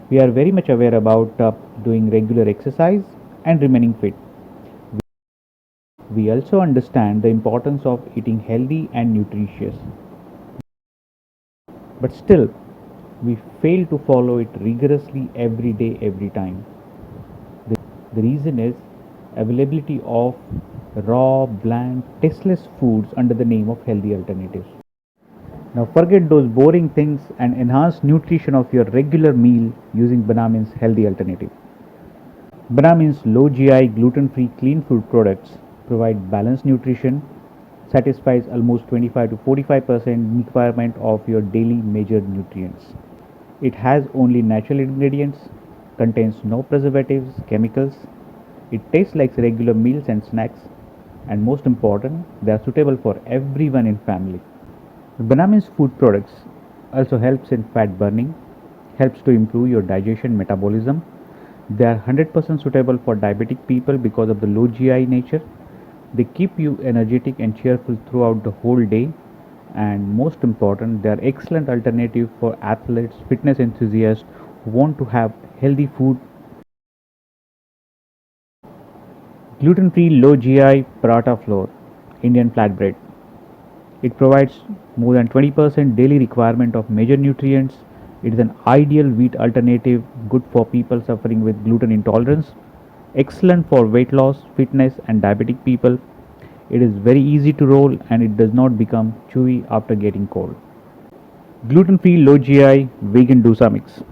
We are very much aware about doing regular exercise and remaining fit. We also understand the importance of eating healthy and nutritious. But still, we fail to follow it rigorously every day, every time. The reason is availability of raw, bland, tasteless foods under the name of healthy alternatives. Now forget those boring things and enhance nutrition of your regular meal using Banamin's healthy alternative. Banamin's low GI gluten-free clean food products provide balanced nutrition, satisfies almost 25 to 45% requirement of your daily major nutrients. It has only natural ingredients, contains no preservatives, chemicals. It tastes like regular meals and snacks, and most important, they are suitable for everyone in family. Banamin's food products also helps in fat burning, helps to improve your digestion metabolism. They are 100% suitable for diabetic people because of the low GI nature. They keep you energetic and cheerful throughout the whole day, and most important, they are excellent alternative for athletes, fitness enthusiasts who want to have healthy food. Gluten-free low GI paratha flour, Indian flatbread. It provides more than 20% daily requirement of major nutrients. It is an ideal wheat alternative, good for people suffering with gluten intolerance, excellent for weight loss, fitness and diabetic people. It is very easy to roll and it does not become chewy after getting cold. Gluten-free low GI vegan dosa mix.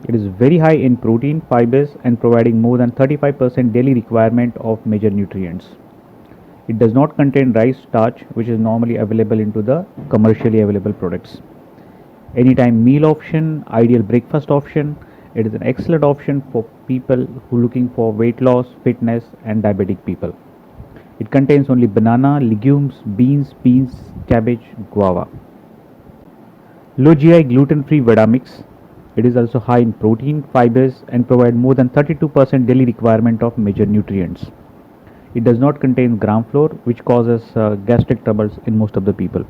It is very high in protein, fibers and providing more than 35% daily requirement of major nutrients. It does not contain rice starch which is normally available into the commercially available products. Anytime meal option, ideal breakfast option. It is an excellent option for people who are looking for weight loss, fitness and diabetic people. It contains only banana, legumes, beans, peas, cabbage, guava. Low GI gluten-free vada mix. It is also high in protein, fibers and provide more than 32% daily requirement of major nutrients. It does not contain gram flour which causes gastric troubles in most of the people.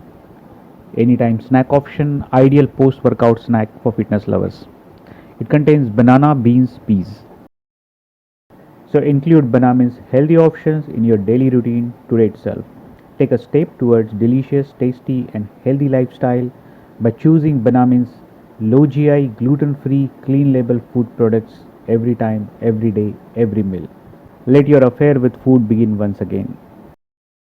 Anytime snack option, ideal post-workout snack for fitness lovers. It contains banana, beans, peas. So include Banamin's healthy options in your daily routine today itself. Take a step towards delicious, tasty and healthy lifestyle by choosing Banamin's low GI, gluten-free, clean label food products every time, every day, every meal. Let your affair with food begin once again.